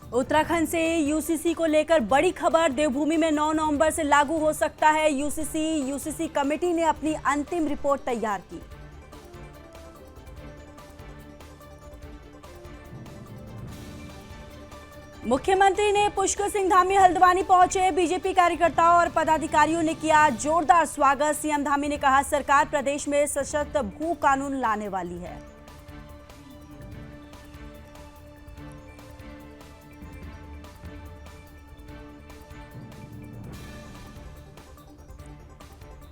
उत्तराखंड से यूसीसी को लेकर बड़ी खबर। देवभूमि में 9 नवंबर से लागू हो सकता है यूसीसी कमेटी ने अपनी अंतिम रिपोर्ट तैयार की। मुख्यमंत्री ने पुष्कर सिंह धामी हल्द्वानी पहुंचे। बीजेपी कार्यकर्ताओं और पदाधिकारियों ने किया जोरदार स्वागत। सीएम धामी ने कहा, सरकार प्रदेश में सशक्त भू कानून लाने वाली है।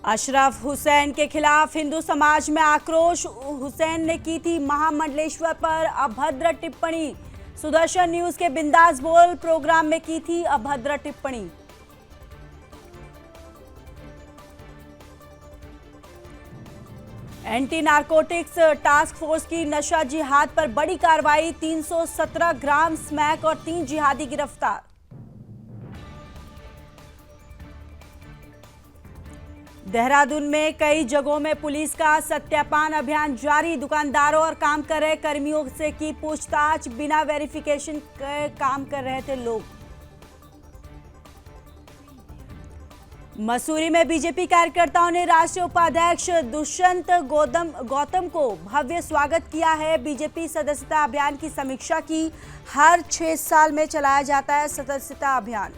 अशरफ हुसैन के खिलाफ हिंदू समाज में आक्रोश। हुसैन ने की थी महामंडलेश्वर पर अभद्र टिप्पणी। सुदर्शन न्यूज के बिंदास बोल प्रोग्राम में की थी अभद्र टिप्पणी। एंटी नारकोटिक्स टास्क फोर्स की नशा जिहाद पर बड़ी कार्रवाई। 317 ग्राम स्मैक और 3 जिहादी गिरफ्तार। देहरादून में कई जगहों में पुलिस का सत्यापन अभियान जारी। दुकानदारों और काम कर रहे कर्मियों से की पूछताछ। बिना वेरिफिकेशन के काम कर रहे थे लोग। मसूरी में बीजेपी कार्यकर्ताओं ने राष्ट्रीय उपाध्यक्ष दुष्यंत गौतम को भव्य स्वागत किया है। बीजेपी सदस्यता अभियान की समीक्षा की। हर 6 साल में चलाया जाता है सदस्यता अभियान।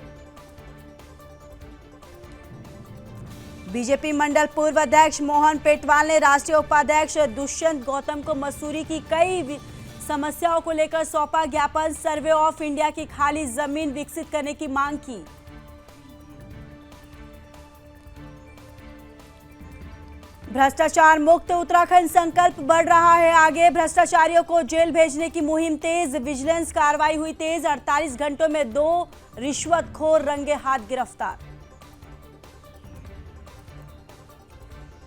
बीजेपी मंडल पूर्व अध्यक्ष मोहन पेटवाल ने राष्ट्रीय उपाध्यक्ष दुष्यंत गौतम को मसूरी की कई समस्याओं को लेकर सौंपा ज्ञापन। सर्वे ऑफ इंडिया की खाली जमीन विकसित करने की मांग की। भ्रष्टाचार मुक्त उत्तराखंड संकल्प बढ़ रहा है आगे। भ्रष्टाचारियों को जेल भेजने की मुहिम तेज। विजिलेंस कार्रवाई हुई तेज। 48 घंटों में 2 रिश्वतखोर रंगे हाथ गिरफ्तार।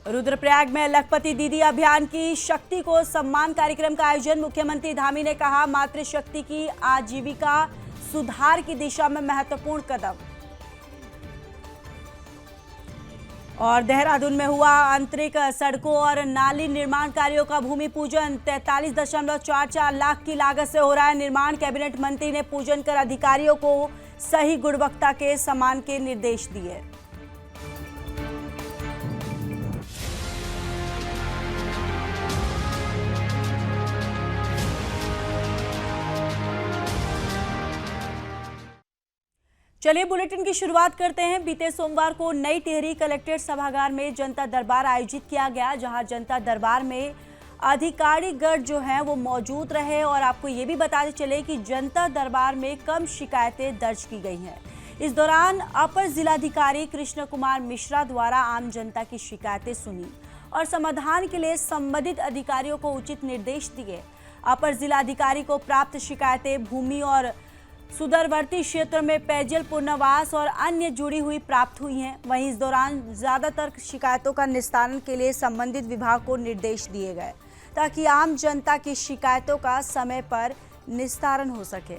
रुद्रप्रयाग में लखपति दीदी अभियान की शक्ति को सम्मान कार्यक्रम का आयोजन। मुख्यमंत्री धामी ने कहा, मातृशक्ति की आजीविका सुधार की दिशा में महत्वपूर्ण कदम। और देहरादून में हुआ आंतरिक सड़कों और नाली निर्माण कार्यों का भूमि पूजन। 43.44 लाख की लागत से हो रहा है निर्माण। कैबिनेट मंत्री ने पूजन कर अधिकारियों को सही गुणवत्ता के सामान के निर्देश दिए। चलिए बुलेटिन की शुरुआत करते हैं। बीते सोमवार को नई टिहरी कलेक्ट्रेट सभागार में जनता दरबार आयोजित किया गया, जहां जनता दरबार में अधिकारीगण जो हैं वो मौजूद रहे। और आपको ये भी बताते चले कि जनता दरबार में कम शिकायतें दर्ज की गई हैं। इस दौरान अपर जिलाधिकारी कृष्ण कुमार मिश्रा द्वारा आम जनता की शिकायतें सुनी और समाधान के लिए संबंधित अधिकारियों को उचित निर्देश दिए। अपर जिलाधिकारी को प्राप्त शिकायतें भूमि और सुदूरवर्ती क्षेत्र में पेयजल पुनर्वास और अन्य जुड़ी हुई प्राप्त हुई हैं। वहीं इस दौरान ज्यादातर शिकायतों का निस्तारण के लिए संबंधित विभाग को निर्देश दिए गए, ताकि आम जनता की शिकायतों का समय पर निस्तारण हो सके।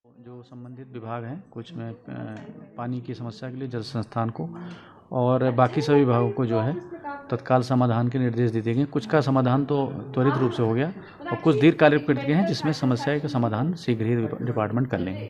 जो संबंधित विभाग हैं, कुछ में पानी की समस्या के लिए जल संस्थान को और बाकी सभी विभागों को जो है तत्काल समाधान के निर्देश दिए गए। कुछ का समाधान तो त्वरित रूप से हो गया और कुछ दीर्घकालिक प्रक्रिया हैं जिसमें समस्या का समाधान शीघ्र ही डिपार्टमेंट कर लेंगे।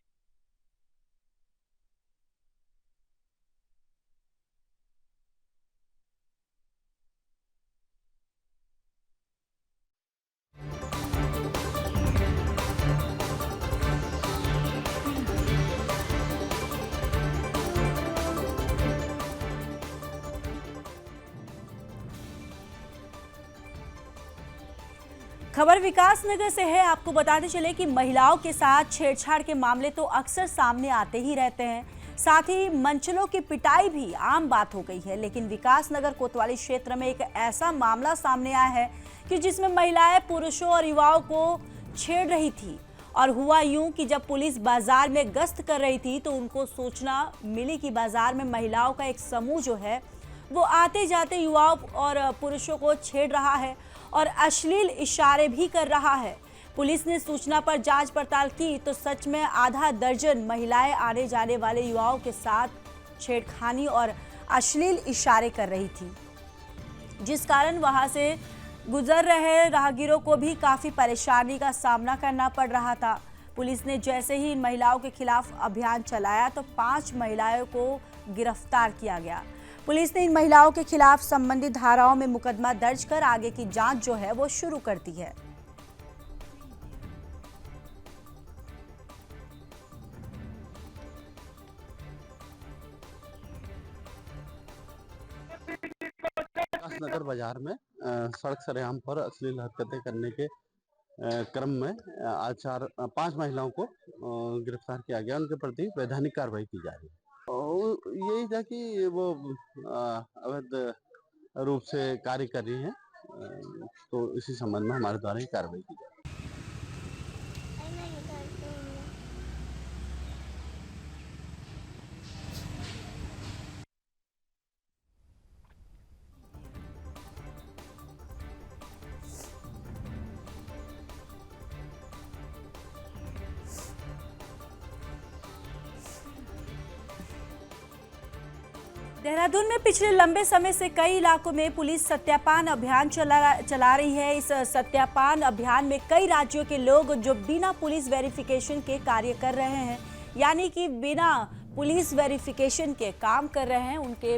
खबर विकासनगर से है। आपको बताते चले कि महिलाओं के साथ छेड़छाड़ के मामले तो अक्सर सामने आते ही रहते हैं, साथ ही मंचलों की पिटाई भी आम बात हो गई है। लेकिन विकासनगर कोतवाली क्षेत्र में एक ऐसा मामला सामने आया है कि जिसमें महिलाएं पुरुषों और युवाओं को छेड़ रही थी। और हुआ यूं कि जब पुलिस बाजार में गश्त कर रही थी तो उनको सूचना मिली कि बाजार में महिलाओं का एक समूह जो है वो आते जाते युवाओं और पुरुषों को छेड़ रहा है और अश्लील इशारे भी कर रहा है। पुलिस ने सूचना पर जांच पड़ताल की तो सच में आधा दर्जन महिलाएं आने जाने वाले युवाओं के साथ छेड़खानी और अश्लील इशारे कर रही थी, जिस कारण वहां से गुजर रहे राहगीरों को भी काफ़ी परेशानी का सामना करना पड़ रहा था। पुलिस ने जैसे ही इन महिलाओं के खिलाफ अभियान चलाया तो 5 महिलाओं को गिरफ्तार किया गया। पुलिस ने इन महिलाओं के खिलाफ संबंधित धाराओं में मुकदमा दर्ज कर आगे की जांच जो है वो शुरू कर दी है। नगर बाजार में सड़क सरेआम पर अश्लील हरकतें करने के क्रम में आज 5 महिलाओं को गिरफ्तार किया गया। उनके प्रति वैधानिक कार्रवाई की जा रही है और यही था कि वो अवैध रूप से कार्य कर रही हैं, तो इसी संबंध में हमारे द्वारा ही कार्रवाई की जा रही है। देहरादून में पिछले लंबे समय से कई इलाकों में पुलिस सत्यापन अभियान चला रही है। इस सत्यापन अभियान में कई राज्यों के लोग जो बिना पुलिस वेरिफिकेशन के कार्य कर रहे हैं, यानी कि बिना पुलिस वेरिफिकेशन के काम कर रहे हैं, उनके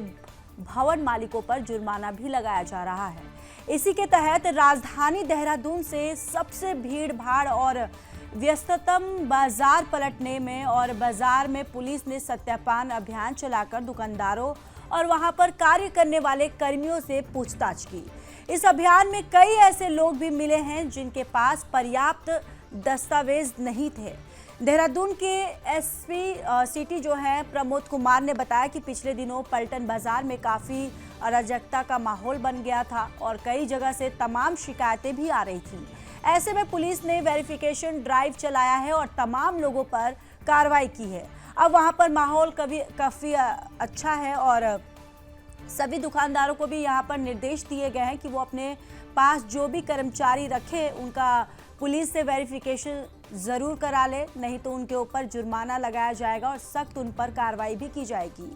भवन मालिकों पर जुर्माना भी लगाया जा रहा है। इसी के तहत राजधानी देहरादून से सबसे भीड़ भाड़ और व्यस्ततम बाजार पलटने में और बाजार में पुलिस ने सत्यापन अभियान चलाकर दुकानदारों और वहां पर कार्य करने वाले कर्मियों से पूछताछ की। इस अभियान में कई ऐसे लोग भी मिले हैं जिनके पास पर्याप्त दस्तावेज नहीं थे। देहरादून के एसपी सिटी जो है प्रमोद कुमार ने बताया कि पिछले दिनों पलटन बाजार में काफ़ी अराजकता का माहौल बन गया था और कई जगह से तमाम शिकायतें भी आ रही थी। ऐसे में पुलिस ने वेरिफिकेशन ड्राइव चलाया है और तमाम लोगों पर कार्रवाई की है। अब वहां पर माहौल काफ़ी अच्छा है और सभी दुकानदारों को भी यहां पर निर्देश दिए गए हैं कि वो अपने पास जो भी कर्मचारी रखें उनका पुलिस से वेरिफिकेशन ज़रूर करा ले, नहीं तो उनके ऊपर जुर्माना लगाया जाएगा और सख्त उन पर कार्रवाई भी की जाएगी।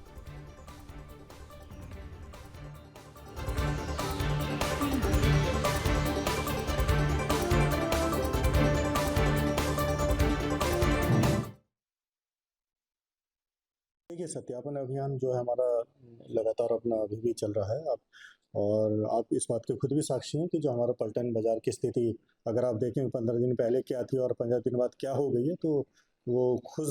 देखिए, सत्यापन अभियान जो है हमारा लगातार अपना अभी भी चल रहा है। और आप इस बात के खुद भी साक्षी हैं कि जो हमारा पलटन बाज़ार की स्थिति अगर आप देखें 15 दिन पहले क्या थी और 15 दिन बाद क्या हो गई है, तो वो खुद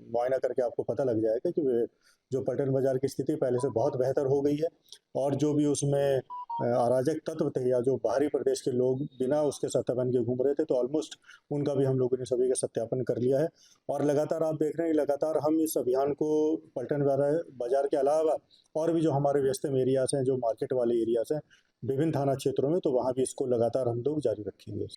मुआयना करके आपको पता लग जाएगा कि जो पलटन बाज़ार की स्थिति पहले से बहुत बेहतर हो गई है और जो भी उसमें अराजक तत्व थे या जो बाहरी प्रदेश के लोग बिना उसके सत्यापन के घूम रहे थे, तो ऑलमोस्ट उनका भी हम लोगों ने सभी का सत्यापन कर लिया है। और लगातार आप देख रहे हैं, लगातार हम इस अभियान को पलटन बाज़ार के अलावा और भी जो हमारे व्यस्तम एरियाज़ हैं, जो मार्केट वाले एरियाज़ हैं विभिन्न थाना क्षेत्रों में, तो वहाँ भी इसको लगातार हम लोग जारी रखेंगे।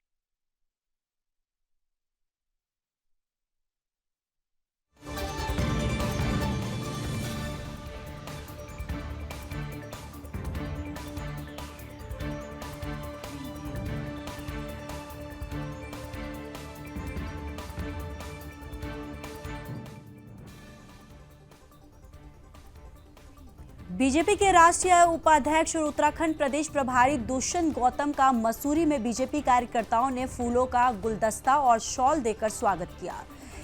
बीजेपी के राष्ट्रीय उपाध्यक्ष और उत्तराखंड प्रदेश प्रभारी दुष्यंत गौतम का मसूरी में बीजेपी कार्यकर्ताओं ने फूलों का गुलदस्ता और शॉल देकर स्वागत किया।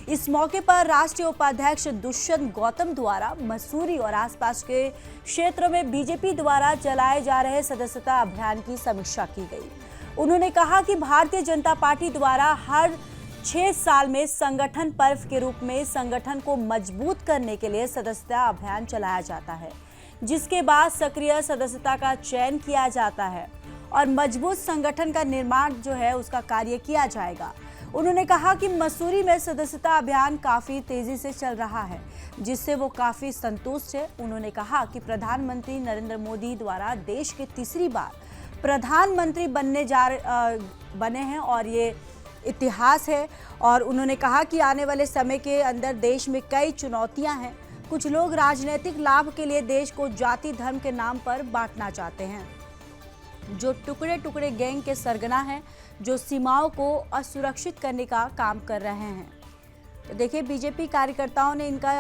इस मौके पर राष्ट्रीय उपाध्यक्ष दुष्यंत गौतम द्वारा मसूरी और आसपास के क्षेत्रों में बीजेपी द्वारा चलाए जा रहे सदस्यता अभियान की समीक्षा की गई। उन्होंने कहा कि भारतीय जनता पार्टी द्वारा हर 6 साल में संगठन पर्व के रूप में संगठन को मजबूत करने के लिए सदस्यता अभियान चलाया जाता है, जिसके बाद सक्रिय सदस्यता का चयन किया जाता है और मजबूत संगठन का निर्माण जो है उसका कार्य किया जाएगा। उन्होंने कहा कि मसूरी में सदस्यता अभियान काफ़ी तेज़ी से चल रहा है, जिससे वो काफ़ी संतुष्ट है। उन्होंने कहा कि प्रधानमंत्री नरेंद्र मोदी द्वारा देश के तीसरी बार प्रधानमंत्री बने हैं और ये इतिहास है। और उन्होंने कहा कि आने वाले समय के अंदर देश में कई चुनौतियाँ हैं। कुछ लोग राजनीतिक लाभ के लिए देश को जाति धर्म के नाम पर बांटना चाहते हैं, जो टुकड़े टुकड़े गैंग के सरगना हैं, जो सीमाओं को असुरक्षित करने का काम कर रहे हैं। तो देखिए, बीजेपी कार्यकर्ताओं ने इनका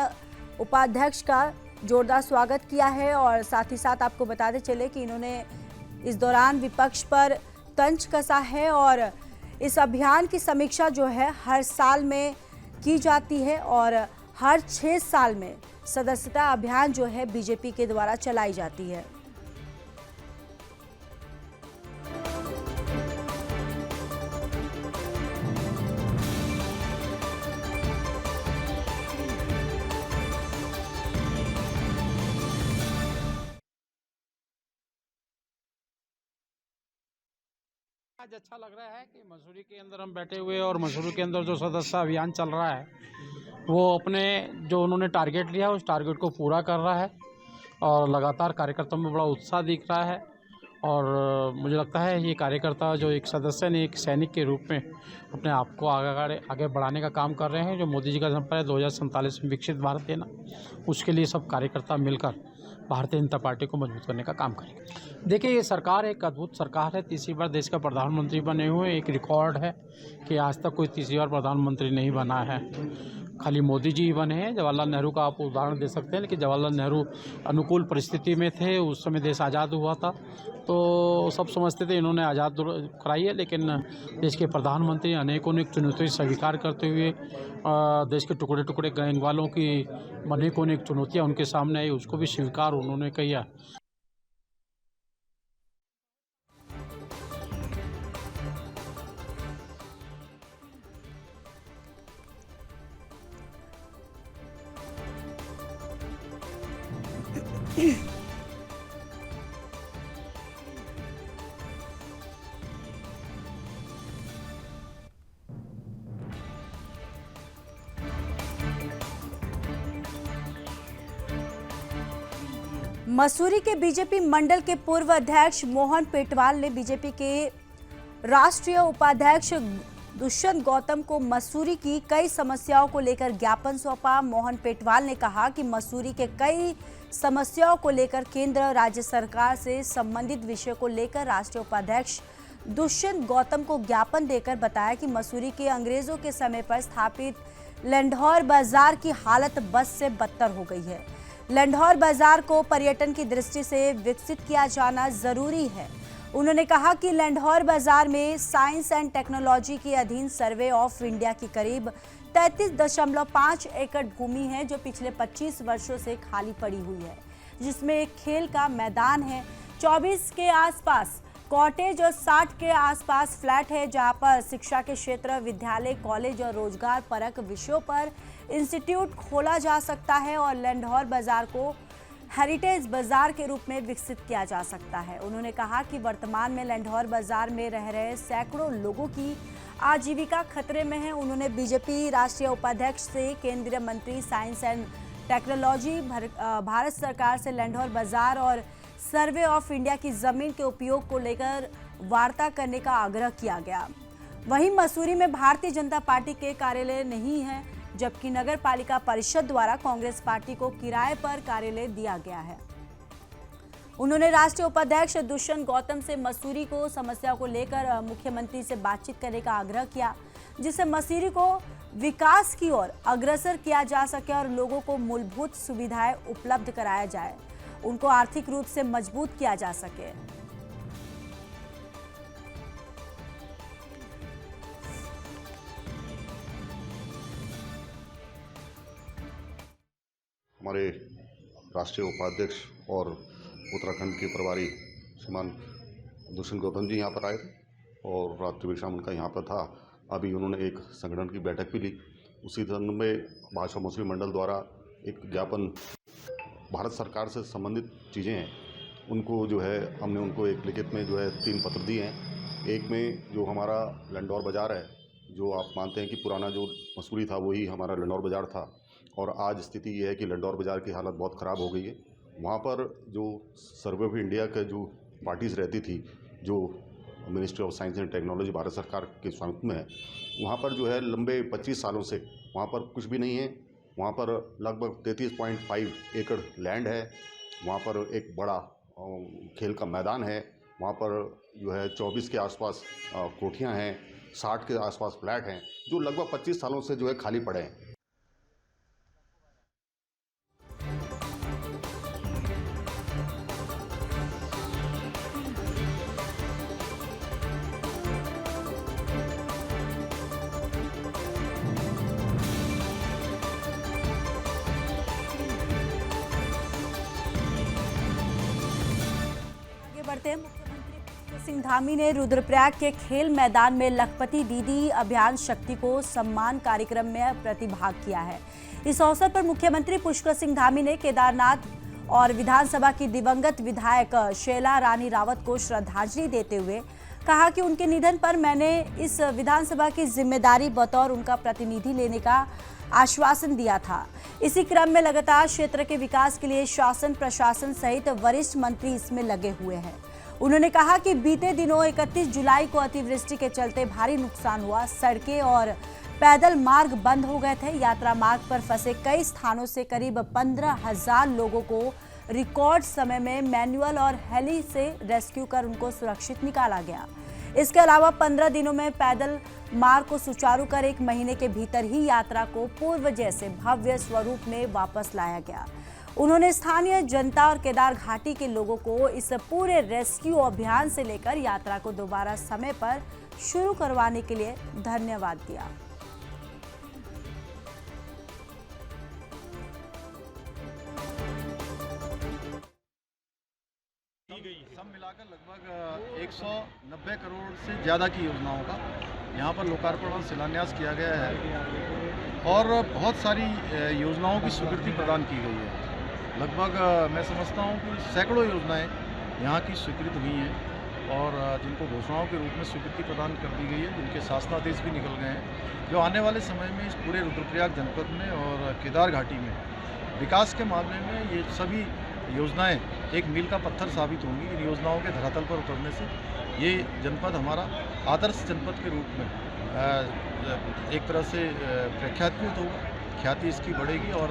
उपाध्यक्ष का जोरदार स्वागत किया है और साथ ही साथ आपको बताते चले कि इन्होंने इस दौरान विपक्ष पर तंज कसा है और इस अभियान की समीक्षा जो है हर साल में की जाती है और हर 6 साल में सदस्यता अभियान जो है बीजेपी के द्वारा चलाई जाती है। आज अच्छा लग रहा है कि मसूरी के अंदर हम बैठे हुए और मसूरी के अंदर जो सदस्यता अभियान चल रहा है वो अपने जो उन्होंने टारगेट लिया उस टारगेट को पूरा कर रहा है और लगातार कार्यकर्ताओं में बड़ा उत्साह दिख रहा है। और मुझे लगता है ये कार्यकर्ता जो एक सदस्य ने एक सैनिक के रूप में अपने आप को आगे बढ़ाने का काम कर रहे हैं। जो मोदी जी का संकल्प है 2047 में विकसित भारत देना, उसके लिए सब कार्यकर्ता मिलकर भारतीय जनता पार्टी को मजबूत करने का काम करेंगे। देखिए, ये सरकार एक अद्भुत सरकार है, तीसरी बार देश का प्रधानमंत्री बने हुए। एक रिकॉर्ड है कि आज तक कोई तीसरी बार प्रधानमंत्री नहीं बना है, खाली मोदी जी ही बने हैं। जवाहरलाल नेहरू का आप उदाहरण दे सकते हैं, लेकिन जवाहरलाल नेहरू अनुकूल परिस्थिति में थे, उस समय देश आज़ाद हुआ था, तो सब समझते थे इन्होंने आज़ाद कराई है। लेकिन देश के प्रधानमंत्री अनेकों चुनौतियाँ स्वीकार करते हुए देश के टुकड़े टुकड़े गैंग वालों की अनेकों चुनौतियाँ उनके सामने आई, उसको भी स्वीकार उन्होंने किया। मसूरी के बीजेपी मंडल के पूर्व अध्यक्ष मोहन पेटवाल ने बीजेपी के राष्ट्रीय उपाध्यक्ष दुष्यंत गौतम को मसूरी की कई समस्याओं को लेकर ज्ञापन सौंपा। मोहन पेटवाल ने कहा कि मसूरी के कई समस्याओं को लेकर केंद्र राज्य सरकार से संबंधित विषय को लेकर राष्ट्रीय उपाध्यक्ष दुष्यंत गौतम को ज्ञापन देकर बताया कि मसूरी के अंग्रेजों के समय पर स्थापित लंढौर बाजार की हालत बद से बदतर हो गई है। लंढौर बाजार को पर्यटन की दृष्टि से विकसित किया जाना जरूरी है। उन्होंने कहा कि लंढौर बाजार में साइंस एंड टेक्नोलॉजी के अधीन सर्वे ऑफ इंडिया की करीब 33.5 एकड़ भूमि है जो पिछले 25 वर्षों से खाली पड़ी हुई है, जिसमें एक खेल का मैदान है, 24 के आसपास कॉटेज और 60 के आसपास फ्लैट है, जहां पर शिक्षा के क्षेत्र, विद्यालय, कॉलेज और रोजगार परक विषयों पर इंस्टीट्यूट खोला जा सकता है और लंढौर बाजार को हेरिटेज बाजार के रूप में विकसित किया जा सकता है। उन्होंने कहा कि वर्तमान में लंढौर बाजार में रह रहे सैकड़ों लोगों की आजीविका खतरे में है। उन्होंने बीजेपी राष्ट्रीय उपाध्यक्ष से केंद्रीय मंत्री साइंस एंड टेक्नोलॉजी भारत सरकार से लंढौर बाजार और सर्वे ऑफ इंडिया की जमीन के उपयोग को लेकर वार्ता करने का आग्रह किया गया। वहीं मसूरी में भारतीय जनता पार्टी के कार्यालय नहीं है, जबकि नगर पालिका परिषद द्वारा कांग्रेस पार्टी को किराए पर कार्यालय दिया गया है। उन्होंने राष्ट्रीय उपाध्यक्ष दुष्यंत गौतम से मसूरी को समस्या को लेकर मुख्यमंत्री से बातचीत करने का आग्रह किया, जिससे मसूरी को विकास की ओर अग्रसर किया जा सके और लोगों को मूलभूत सुविधाएं उपलब्ध कराया जाए, उनको आर्थिक रूप से मजबूत किया जा सके। हमारे राष्ट्रीय उपाध्यक्ष और उत्तराखंड के प्रभारी श्रीमान दुष्यंत गौतम जी यहाँ पर आए थे और रात्रि विश्राम उनका यहाँ पर था। अभी उन्होंने एक संगठन की बैठक भी ली। उसी संदर्भ में भाजपा मसूरी मंडल द्वारा एक ज्ञापन भारत सरकार से संबंधित चीज़ें हैं, उनको जो है हमने उनको एक लिखित में जो है 3 पत्र दिए हैं। एक में जो हमारा लंढौर बाज़ार है, जो आप मानते हैं कि पुराना जो मसूरी था वही हमारा लंढौर बाज़ार था और आज स्थिति ये है कि लंढौर बाज़ार की हालत बहुत ख़राब हो गई है। वहाँ पर जो सर्वे ऑफ इंडिया का जो पार्टीज़ रहती थी, जो ministry of science and technology Bharat सरकार के स्वामित्व में है, वहाँ पर जो है लंबे 25 सालों से वहाँ पर कुछ भी नहीं है। वहाँ पर लगभग 33.5 एकड़ लैंड है, वहाँ पर एक बड़ा खेल का मैदान है, वहाँ पर जो है 24 के आसपास कोठियाँ हैं, 60 के आसपास फ्लैट हैं, जो लगभग 25 सालों से जो है खाली पड़े हैं। करते हैं। मुख्यमंत्री पुष्कर सिंह धामी ने रुद्रप्रयाग के खेल मैदान में लखपति दीदी अभियान शक्ति को सम्मान कार्यक्रम में प्रतिभाग किया है। इस अवसर पर मुख्यमंत्री पुष्कर सिंह धामी ने केदारनाथ और विधानसभा की दिवंगत विधायक शैला रानी रावत को श्रद्धांजलि देते हुए कहा कि उनके निधन पर मैंने इस विधानसभा की जिम्मेदारी बतौर उनका प्रतिनिधि लेने का आश्वासन दिया था। इसी क्रम में लगातार क्षेत्र के विकास के लिए शासन प्रशासन सहित वरिष्ठ मंत्री इसमें लगे हुए हैं। उन्होंने कहा कि बीते दिनों 31 जुलाई को अतिवृष्टि के चलते भारी नुकसान हुआ। सड़कें और पैदल मार्ग बंद हो गए थे। यात्रा मार्ग पर फंसे कई स्थानों से करीब 15,000 लोगों को रिकॉर्ड समय में मैनुअल और हेली से रेस्क्यू कर उनको सुरक्षित निकाला गया। इसके अलावा 15 दिनों में पैदल मार्ग को सुचारू कर 1 महीने के भीतर ही यात्रा को पूर्व जैसे भव्य स्वरूप में वापस लाया गया। उन्होंने स्थानीय जनता और केदार घाटी के लोगों को इस पूरे रेस्क्यू अभियान से लेकर यात्रा को दोबारा समय पर शुरू करवाने के लिए धन्यवाद दिया। सब मिलाकर लगभग 190 करोड़ से ज़्यादा की योजनाओं का यहाँ पर लोकार्पण और शिलान्यास किया गया है और बहुत सारी योजनाओं की स्वीकृति प्रदान की गई है। लगभग मैं समझता हूँ कि सैकड़ों योजनाएं यहाँ की स्वीकृत हुई हैं और जिनको घोषणाओं के रूप में स्वीकृति प्रदान कर दी गई है, जिनके शासनादेश भी निकल गए हैं, जो आने वाले समय में इस पूरे रुद्रप्रयाग जनपद में और केदार घाटी में विकास के मामले में ये सभी योजनाएं एक मील का पत्थर साबित होंगी। इन योजनाओं के धरातल पर उतरने से ये जनपद हमारा आदर्श जनपद के रूप में एक तरह से प्रख्यात होगा, ख्याति इसकी बढ़ेगी और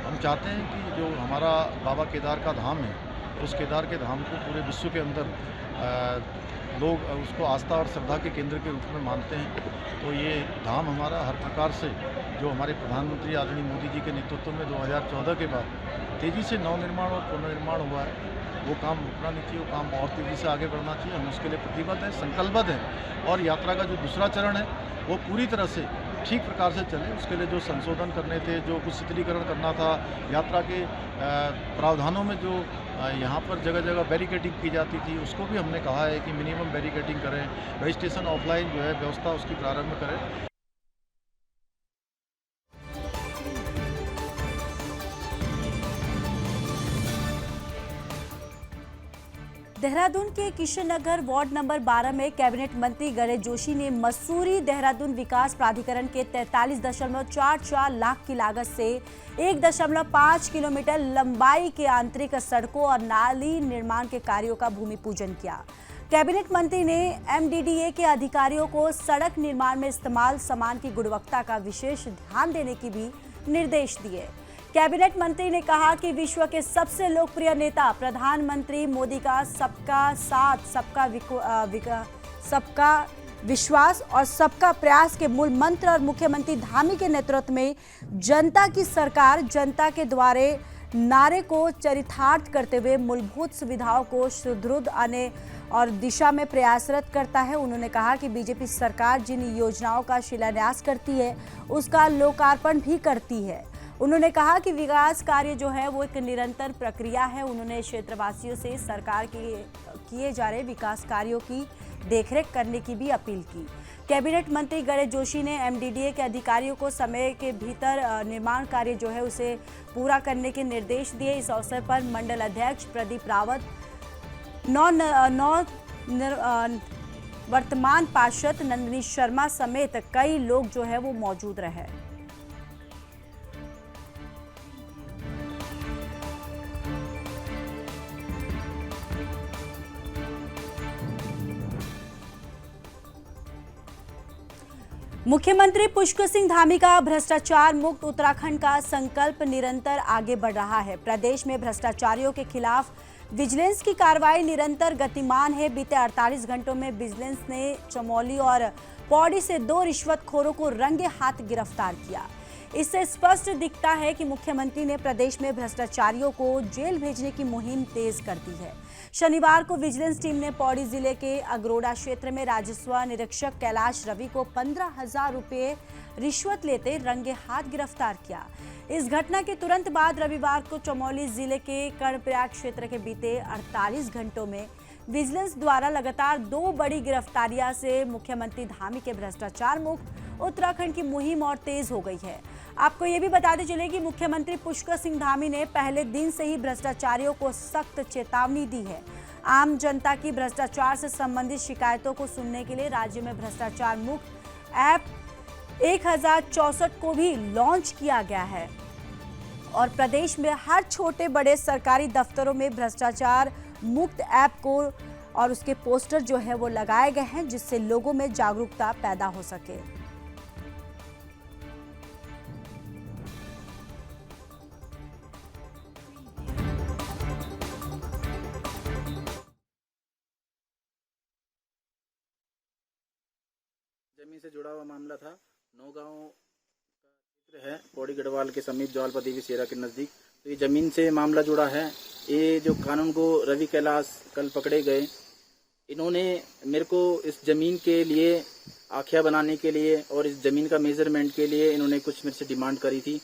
हम चाहते हैं कि जो हमारा बाबा केदार का धाम है, उस केदार के धाम को पूरे विश्व के अंदर लोग उसको आस्था और श्रद्धा के केंद्र के रूप में मानते हैं। तो ये धाम हमारा हर प्रकार से जो हमारे प्रधानमंत्री आदरणीय मोदी जी के नेतृत्व में 2014 के बाद तेज़ी से नवनिर्माण और पुनर्निर्माण हुआ है, वो काम रुकना नहीं चाहिए, वो काम और तेज़ी से आगे बढ़ना चाहिए। हम उसके लिए प्रतिबद्ध हैं, संकल्पबद्ध हैं और यात्रा का जो दूसरा चरण है वो पूरी तरह से ठीक प्रकार से चले। उसके लिए जो संशोधन करने थे, जो कुछ शिथिलीकरण करना था, यात्रा के प्रावधानों में जो यहाँ पर जगह जगह बैरिकेडिंग की जाती थी, उसको भी हमने कहा है कि मिनिमम बैरिकेडिंग करें, रजिस्ट्रेशन ऑफलाइन जो है व्यवस्था उसकी प्रारंभ करें। देहरादून के किशन नगर वार्ड नंबर 12 में कैबिनेट मंत्री गणेश जोशी ने मसूरी देहरादून विकास प्राधिकरण के 43.44 लाख की लागत से 1.5 किलोमीटर लंबाई के आंतरिक सड़कों और नाली निर्माण के कार्यों का भूमि पूजन किया। कैबिनेट मंत्री ने एमडीडीए के अधिकारियों को सड़क निर्माण में इस्तेमाल सामान की गुणवत्ता का विशेष ध्यान देने की भी निर्देश दिए। कैबिनेट मंत्री ने कहा कि विश्व के सबसे लोकप्रिय नेता प्रधानमंत्री मोदी का सबका साथ, सबका विश्वास और सबका प्रयास के मूल मंत्र और मुख्यमंत्री धामी के नेतृत्व में जनता की सरकार जनता के द्वारे नारे को चरितार्थ करते हुए मूलभूत सुविधाओं को सुदृढ़ आने और दिशा में प्रयासरत करता है। उन्होंने कहा कि बीजेपी सरकार जिन योजनाओं का शिलान्यास करती है उसका लोकार्पण भी करती है। उन्होंने कहा कि विकास कार्य जो है वो एक निरंतर प्रक्रिया है। उन्होंने क्षेत्रवासियों से सरकार के किए जा रहे विकास कार्यों की देखरेख करने की भी अपील की। कैबिनेट मंत्री गणेश जोशी ने एमडीडीए के अधिकारियों को समय के भीतर निर्माण कार्य जो है उसे पूरा करने के निर्देश दिए। इस अवसर पर मंडल अध्यक्ष प्रदीप रावत, वर्तमान पार्षद नंदिनी शर्मा समेत कई लोग जो है वो मौजूद रहे। मुख्यमंत्री पुष्कर सिंह धामी का भ्रष्टाचार मुक्त उत्तराखंड का संकल्प निरंतर आगे बढ़ रहा है। प्रदेश में भ्रष्टाचारियों के खिलाफ विजिलेंस की कार्रवाई निरंतर गतिमान है। बीते 48 घंटों में विजिलेंस ने चमोली और पौड़ी से 2 रिश्वतखोरों को रंगे हाथ गिरफ्तार किया। इससे स्पष्ट दिखता है कि मुख्यमंत्री ने प्रदेश में भ्रष्टाचारियों को जेल भेजने की मुहिम तेज कर दी है। शनिवार को विजिलेंस टीम ने पौड़ी जिले के अगरोड़ा क्षेत्र में राजस्व निरीक्षक कैलाश रवि को 15,000 रुपये रिश्वत लेते रंगे हाथ गिरफ्तार किया। इस घटना के तुरंत बाद रविवार को चमोली जिले के कर्णप्रयाग क्षेत्र के बीते 48 घंटों में विजिलेंस द्वारा लगातार 2 बड़ी गिरफ्तारियां से मुख्यमंत्री धामी के भ्रष्टाचार मुक्त उत्तराखंड की मुहिम और तेज हो गई है। आपको ये भी बताते चले कि मुख्यमंत्री पुष्कर सिंह धामी ने पहले दिन से ही भ्रष्टाचारियों को सख्त चेतावनी दी है। आम जनता की भ्रष्टाचार से संबंधित शिकायतों को सुनने के लिए राज्य में भ्रष्टाचार मुक्त ऐप 1064 को भी लॉन्च किया गया है और प्रदेश में हर छोटे बड़े सरकारी दफ्तरों में भ्रष्टाचार मुक्त ऐप को और उसके पोस्टर जो है वो लगाए गए हैं, जिससे लोगों में जागरूकता पैदा हो सके। जमीन से जुड़ा हुआ मामला था। नौगांव का क्षेत्र है, पौड़ी गढ़वाल के समीप ज्वालपा देवी सेरा के नज़दीक। तो ये ज़मीन से मामला जुड़ा है। ये जो कानून को रवि कैलाश कल पकड़े गए, इन्होंने मेरे को इस ज़मीन के लिए आख्या बनाने के लिए और इस ज़मीन का मेजरमेंट के लिए इन्होंने कुछ मेरे से डिमांड करी थी,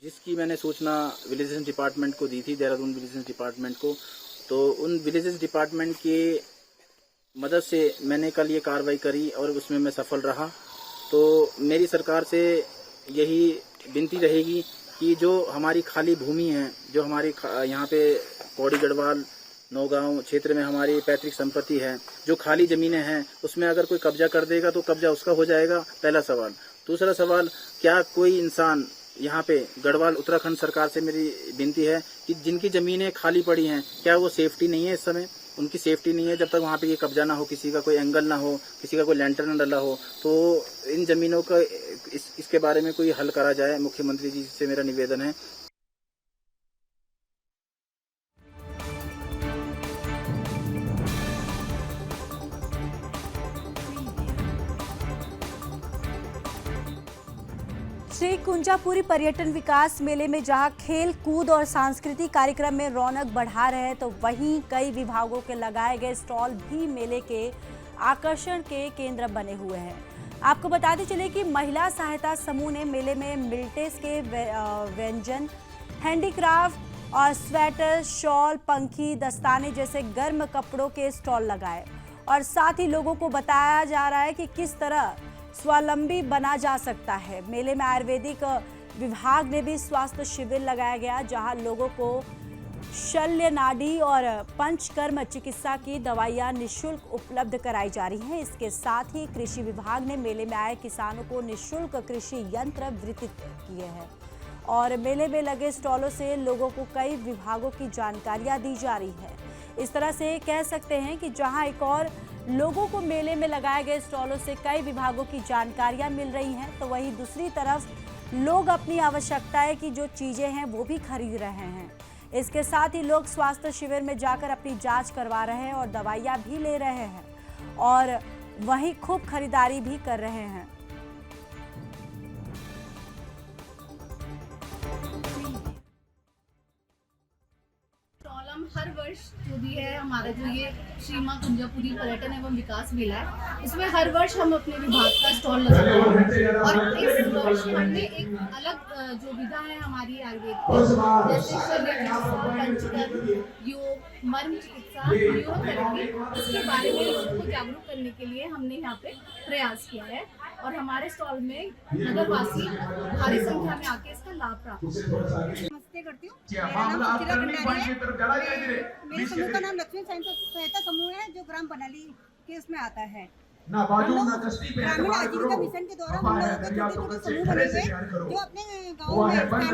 जिसकी मैंने सूचना विजिलेंस डिपार्टमेंट को दी थी, देहरादून विजिलेंस डिपार्टमेंट को। तो उन विजिलेंस डिपार्टमेंट के मदद से मैंने कल ये कार्रवाई करी और उसमें मैं सफल रहा। तो मेरी सरकार से यही विनती रहेगी कि जो हमारी खाली भूमि है, जो हमारी यहाँ पे पौड़ी गढ़वाल नौगांव क्षेत्र में हमारी पैतृक संपत्ति है, जो खाली ज़मीनें हैं, उसमें अगर कोई कब्जा कर देगा तो कब्जा उसका हो जाएगा, पहला सवाल। दूसरा सवाल, क्या कोई इंसान यहाँ पे गढ़वाल उत्तराखंड सरकार से मेरी विनती है कि जिनकी ज़मीनें खाली पड़ी हैं, क्या वो सेफ्टी नहीं है? इस समय उनकी सेफ्टी नहीं है। जब तक वहाँ पे ये कब्जा ना हो, किसी का कोई एंगल ना हो, किसी का कोई लेंटर ना डला हो, तो इन ज़मीनों का इसके बारे में कोई हल करा जाए। मुख्यमंत्री जी से मेरा निवेदन है। श्री कुंजापुरी पर्यटन विकास मेले में जहां खेल कूद और सांस्कृतिक कार्यक्रम में रौनक बढ़ा रहे हैं, तो वहीं कई विभागों के लगाए गए स्टॉल भी मेले के आकर्षण के केंद्र बने हुए हैं। आपको बताते चले कि महिला सहायता समूह ने मेले में मिल्टेस के व्यंजन, हैंडीक्राफ्ट और स्वेटर, शॉल, पंखी, दस्ताने जैसे गर्म कपड़ों के स्टॉल लगाए और साथ ही लोगों को बताया जा रहा है कि किस तरह स्वावलंबी बना जा सकता है। मेले में आयुर्वेदिक विभाग ने भी स्वास्थ्य शिविर लगाया गया, जहां लोगों को शल्य नाड़ी और पंचकर्म चिकित्सा की दवाइयां निःशुल्क उपलब्ध कराई जा रही हैं। इसके साथ ही कृषि विभाग ने मेले में आए किसानों को निःशुल्क कृषि यंत्र वितरित किए हैं और मेले में लगे स्टॉलों से लोगों को कई विभागों की जानकारियां दी जा रही है। इस तरह से कह सकते हैं कि जहां एक और लोगों को मेले में लगाए गए स्टॉलों से कई विभागों की जानकारियां मिल रही हैं, तो वहीं दूसरी तरफ लोग अपनी आवश्यकताएं की जो चीज़ें हैं वो भी खरीद रहे हैं। इसके साथ ही लोग स्वास्थ्य शिविर में जाकर अपनी जांच करवा रहे हैं और दवाइयां भी ले रहे हैं और वहीं खूब खरीदारी भी कर रहे हैं। हर वर्ष जो भी है हमारा जो ये श्री मां कुंजापुरी पर्यटन एवं विकास मेला है, इसमें हर वर्ष हम अपने विभाग का स्टॉल लगाते हैं और इस वर्ष हमने एक अलग जो विधा है हमारी आयुर्वेद जैसे शल्य चिकित्सा, पंचकर्म, योग, मर्म चिकित्सा, न्यूरोथेरेपी, इसके बारे में लोगों को जागरूक करने के लिए हमने यहाँ पे प्रयास किया है और हमारे स्टॉल में नगरवासी भारी संख्या में आके इसका लाभ प्राप्त करती हूँ। मेरे समूह का नाम लक्ष्मी सहायता समूह है, जो ग्राम बनाली के उसमें आता है। ग्रामीण आजीविका मिशन के द्वारा हम लोगों के छोटे छोटे समूह बने हुए जो अपने गाँव में स्थानीय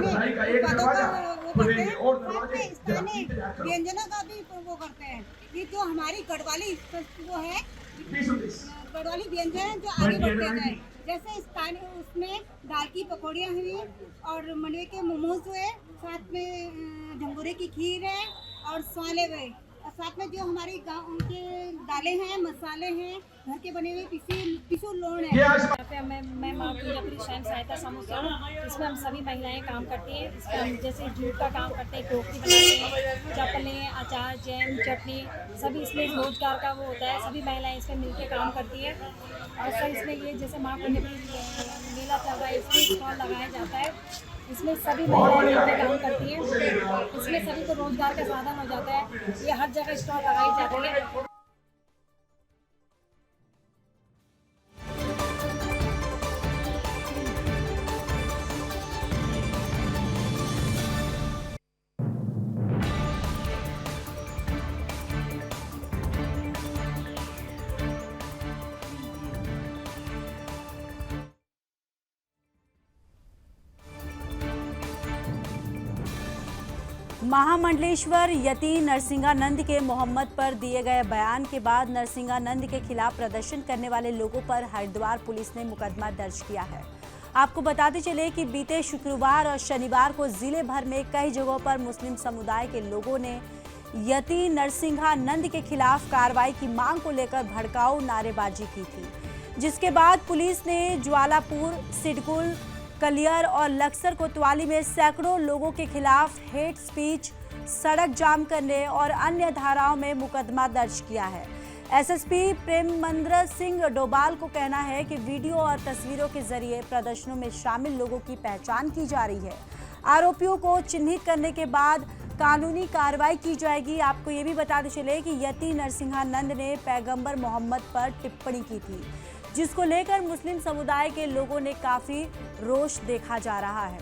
उत्पादों का वो करते हैं, साथ में स्थानीय व्यंजनों का भी वो करते हैं। ये जो हमारी गढ़वाली वो है, गढ़वाली व्यंजन है जो आगे बढ़ते गए, जैसे स्थानीय उसमें दाल की पकौड़ियाँ हुई और मंडवे के मोमोज हुए, साथ में झंगोरे की खीर है और स्वाले हुए, और साथ में जो हमारी गाँव के दालें हैं, मसाले हैं, घर के बने हुए पिसू लोन है। यहाँ पे मैं माँ कुंजापुरी स्वयं सहायता समूह से हूँ। इसमें हम सभी महिलाएं काम करती हैं। इसमें हम जैसे जूट का काम करते हैं, टोकरी बनाते हैं, चप्पलें, अचार, जैम, चटनी, सभी इसमें रोजगार का वो होता है। सभी महिलाएं इसमें मिलकर काम करती है और सर इसमें ये जैसे माँ कुंजापुरी मेला चल रहा है, इसमें स्टॉल लगाया जाता है। इसमें सभी महिलाएं मिलकर काम करती हैं। इसमें सभी को रोजगार का साधन हो जाता है। ये हर जगह स्टॉल लगाई जाती है। महामंडलेश्वर यति नरसिंहानंद के मोहम्मद पर दिए गए बयान के बाद नरसिंहानंद के खिलाफ प्रदर्शन करने वाले लोगों पर हरिद्वार पुलिस ने मुकदमा दर्ज किया है। आपको बताते चले कि बीते शुक्रवार और शनिवार को जिले भर में कई जगहों पर मुस्लिम समुदाय के लोगों ने यति नरसिंहानंद के खिलाफ कार्रवाई की मांग को लेकर भड़काऊ नारेबाजी की थी, जिसके बाद पुलिस ने ज्वालापुर, सिडकुल, कलियर और लक्सर कोतवाली में सैकड़ों लोगों के खिलाफ हेट स्पीच, सड़क जाम करने और अन्य धाराओं में मुकदमा दर्ज किया है। एसएसपी प्रेमचंद्र सिंह डोभाल को कहना है कि वीडियो और तस्वीरों के जरिए प्रदर्शनों में शामिल लोगों की पहचान की जा रही है। आरोपियों को चिन्हित करने के बाद कानूनी कार्रवाई की जाएगी। आपको ये भी बताते चले कि यति नरसिंहानंद ने पैगंबर मोहम्मद पर टिप्पणी की थी, जिसको लेकर मुस्लिम समुदाय के लोगों ने काफी रोष देखा जा रहा है।